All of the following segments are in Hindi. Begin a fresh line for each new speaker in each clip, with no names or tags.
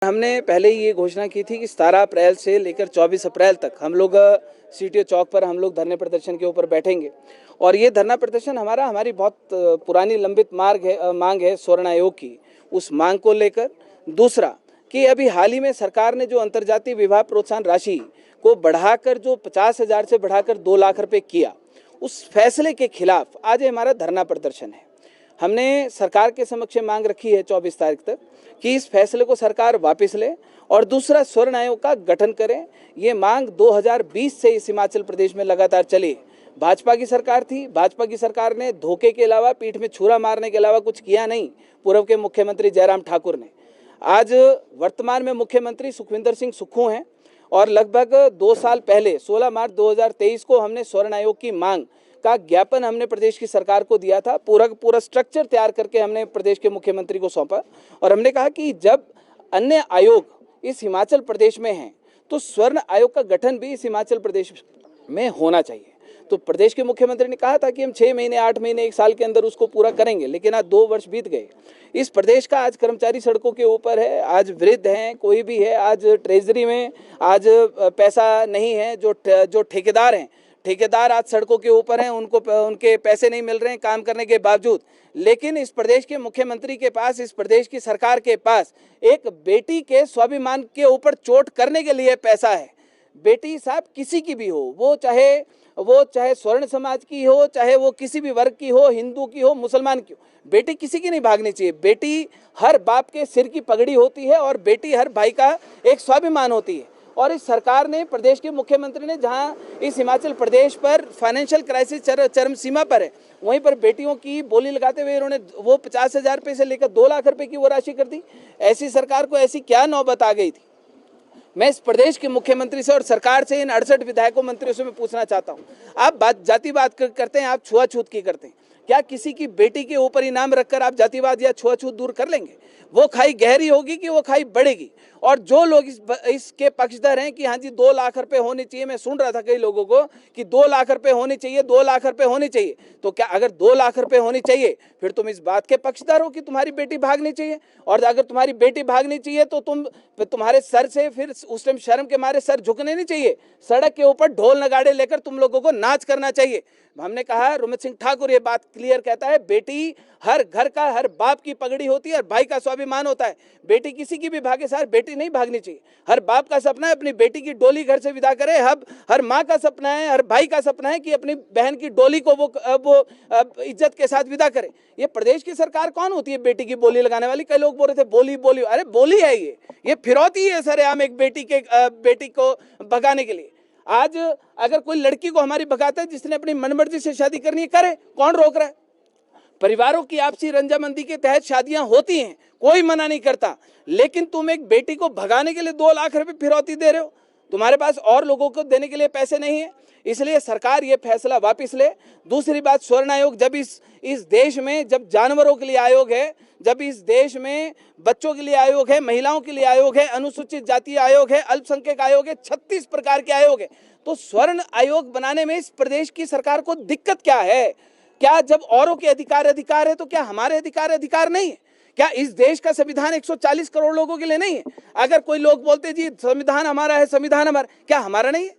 हमने पहले ही ये घोषणा की थी कि 17 अप्रैल से लेकर 24 अप्रैल तक हम लोग सीटीओ चौक पर हम लोग धरने प्रदर्शन के ऊपर बैठेंगे। और ये धरना प्रदर्शन हमारी बहुत पुरानी लंबित मांग है स्वर्ण आयोग की, उस मांग को लेकर। दूसरा कि अभी हाल ही में सरकार ने जो अंतर्जातीय विवाह प्रोत्साहन राशि को बढ़ाकर जो 50,000 से बढ़ाकर 2 लाख रुपए किया, उस फैसले के खिलाफ आज हमारा धरना प्रदर्शन है। हमने सरकार के समक्ष मांग रखी है 24 तारीख तक कि इस फैसले को सरकार वापस ले और दूसरा स्वर्ण आयोग का गठन करें। ये मांग 2020 से इस हिमाचल प्रदेश में लगातार चली। भाजपा की सरकार थी, भाजपा की सरकार ने धोखे के अलावा, पीठ में छुरा मारने के अलावा कुछ किया नहीं। पूर्व के मुख्यमंत्री जयराम ठाकुर ने, आज वर्तमान में मुख्यमंत्री सुखविंदर सिंह सुक्खू हैं और लगभग 2 साल पहले 16 मार्च 2023 को हमने स्वर्ण आयोग की मांग का ज्ञापन हमने प्रदेश की सरकार को दिया था। पूरा स्ट्रक्चर तैयार करके हमने प्रदेश के मुख्यमंत्री को सौंपा और हमने कहा कि जब अन्य आयोग इस हिमाचल प्रदेश में हैं तो स्वर्ण आयोग का गठन भी इस हिमाचल प्रदेश में होना चाहिए। तो प्रदेश के मुख्यमंत्री ने कहा था कि हम 6 महीने, 8 महीने, 1 साल के अंदर उसको पूरा करेंगे, लेकिन आज 2 वर्ष बीत गए। इस प्रदेश का आज कर्मचारी सड़कों के ऊपर है, आज वृद्ध हैं, कोई भी है, आज ट्रेजरी में आज पैसा नहीं है, जो ठेकेदार हैं, ठेकेदार आज सड़कों के ऊपर हैं, उनके पैसे नहीं मिल रहे हैं काम करने के बावजूद। लेकिन इस प्रदेश के मुख्यमंत्री के पास, इस प्रदेश की सरकार के पास एक बेटी के स्वाभिमान के ऊपर चोट करने के लिए पैसा है। बेटी साहब किसी की भी हो, वो चाहे स्वर्ण समाज की हो, चाहे वो किसी भी वर्ग की हो, हिंदू की हो, मुसलमान की हो, बेटी किसी की नहीं भागनी चाहिए। बेटी हर बाप के सिर की पगड़ी होती है और बेटी हर भाई का एक स्वाभिमान होती है। और इस सरकार ने, प्रदेश के मुख्यमंत्री ने, जहां इस हिमाचल प्रदेश पर फाइनेंशियल क्राइसिस चरम सीमा पर है, वहीं पर बेटियों की बोली लगाते हुए उन्होंने वो 50,000 रुपये से लेकर 2 लाख रुपए की वो राशि कर दी। ऐसी सरकार को ऐसी क्या नौबत आ गई थी? मैं इस प्रदेश के मुख्यमंत्री से और सरकार से, इन 68 विधायकों मंत्रियों से मैं पूछना चाहता हूँ, आप जातिवाद करते हैं, आप छुआछूत की करते हैं। क्या किसी की बेटी के ऊपर इनाम रखकर आप जातिवाद या छुआछूत दूर कर लेंगे? वो खाई गहरी होगी कि वो खाई बढ़ेगी। और जो लोग इसके पक्षधर हैं कि हाँ जी 2 लाख रुपए होने चाहिए, मैं सुन रहा था कई लोगों को कि 2 लाख रुपए होने चाहिए, 2 लाख रुपए होने चाहिए, तो क्या अगर 2 लाख रुपए होने चाहिए फिर तुम इस बात के पक्षधर हो कि तुम्हारी बेटी भागनी चाहिए? और अगर तुम्हारी बेटी भागनी चाहिए तो तुम्हारे सर से फिर उस टाइम शर्म के मारे सर झुकने नहीं चाहिए, सड़क के ऊपर ढोल नगाड़े लेकर तुम लोगों को नाच करना चाहिए। हमने कहा, रुमित सिंह ठाकुर ये बात क्लियर कहता है, बेटी हर घर का, हर बाप की पगड़ी होती है, हर भाई का स्वाभिमान होता है। बेटी किसी की भी भागे सार, बेटी नहीं भागनी चाहिए। हर बाप का सपना है अपनी बेटी की डोली घर से विदा करे, हर माँ का सपना है, हर भाई का सपना है कि अपनी बहन की डोली को वो इज्जत के साथ विदा करे। ये प्रदेश की सरकार कौन होती है बेटी की बोली लगाने वाली? कई लोग बोल रहे थे बोली, अरे बोली है ये फिरौती है सरेआम एक बेटी को भगाने के लिए। आज अगर कोई लड़की को हमारी भगाता है, जिसने अपनी मनमर्जी से शादी करनी है करे, कौन रोक रहा है? परिवारों की आपसी रंजामंदी के तहत शादियां होती हैं, कोई मना नहीं करता, लेकिन तुम एक बेटी को भगाने के लिए 2 लाख रुपए फिरौती दे रहे हो। तुम्हारे पास और लोगों को देने के लिए पैसे नहीं है, इसलिए सरकार ये फैसला वापस ले। दूसरी बात, स्वर्ण आयोग जब इस देश में, जब जानवरों के लिए आयोग है, जब इस देश में बच्चों के लिए आयोग है, महिलाओं के लिए आयोग है, अनुसूचित जाति आयोग है, अल्पसंख्यक आयोग है, 36 प्रकार के आयोग है, तो स्वर्ण आयोग बनाने में इस प्रदेश की सरकार को दिक्कत क्या है? क्या जब औरों के अधिकार है तो क्या हमारे अधिकार नहीं है? क्या इस देश का संविधान 140 करोड़ लोगों के लिए नहीं है? अगर कोई लोग बोलते जी संविधान हमारा है, संविधान हमारा, क्या हमारा नहीं है?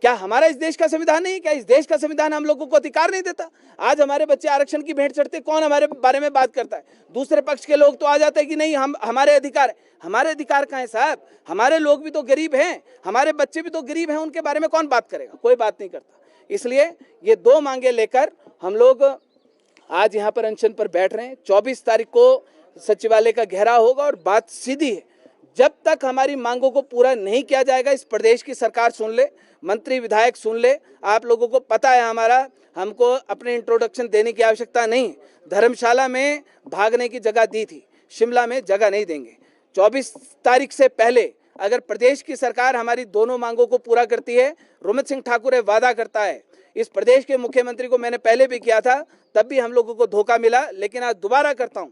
क्या हमारा इस देश का संविधान नहीं है? क्या इस देश का संविधान हम लोगों को अधिकार नहीं देता? आज हमारे बच्चे आरक्षण की भेंट चढ़ते, कौन हमारे बारे में बात करता है? दूसरे पक्ष के लोग तो आ जाते हैं कि नहीं हमारे अधिकार है। हमारे अधिकार कहाँ है साहब? हमारे लोग भी तो गरीब हैं, हमारे बच्चे भी तो गरीब हैं, उनके बारे में कौन बात करेगा? कोई बात नहीं करता। इसलिए ये 2 मांगे लेकर हम लोग आज यहाँ पर अनशन पर बैठ रहे हैं। 24 तारीख को सचिवालय का घेराव होगा और बात सीधी है, जब तक हमारी मांगों को पूरा नहीं किया जाएगा, इस प्रदेश की सरकार सुन ले, मंत्री विधायक सुन ले, आप लोगों को पता है हमको अपने इंट्रोडक्शन देने की आवश्यकता नहीं। धर्मशाला में भागने की जगह दी थी, शिमला में जगह नहीं देंगे। 24 तारीख से पहले अगर प्रदेश की सरकार हमारी दोनों मांगों को पूरा करती है, रुमित सिंह ठाकुर वादा करता है, इस प्रदेश के मुख्यमंत्री को मैंने पहले भी किया था, तब भी हम लोगों को धोखा मिला, लेकिन आज दोबारा करता हूं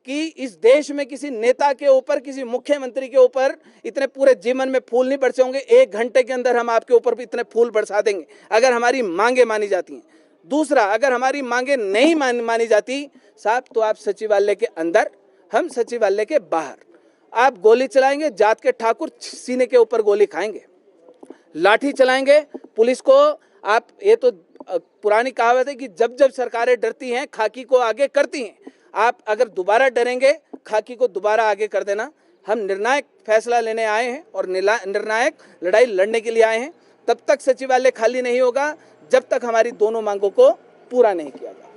कि इस देश में किसी नेता के ऊपर, किसी मुख्यमंत्री के ऊपर इतने पूरे जीवन में फूल नहीं बरसे होंगे। 1 घंटे के अंदर हम आपके ऊपर भी इतने फूल बरसा देंगे अगर हमारी मांगे मानी जाती हैं। दूसरा, अगर हमारी मांगे नहीं मानी जाती साहब, तो आप सचिवालय के अंदर, हम सचिवालय के बाहर। आप गोली चलाएंगे, जात के ठाकुर सीने के ऊपर गोली खाएंगे, लाठी चलाएंगे पुलिस को। आप, ये तो पुरानी कहावत है कि जब जब सरकारें डरती हैं खाकी को आगे करती हैं। आप अगर दोबारा डरेंगे खाकी को दोबारा आगे कर देना। हम निर्णायक फैसला लेने आए हैं और निर्णायक लड़ाई लड़ने के लिए आए हैं। तब तक सचिवालय खाली नहीं होगा जब तक हमारी दोनों मांगों को पूरा नहीं किया जाता।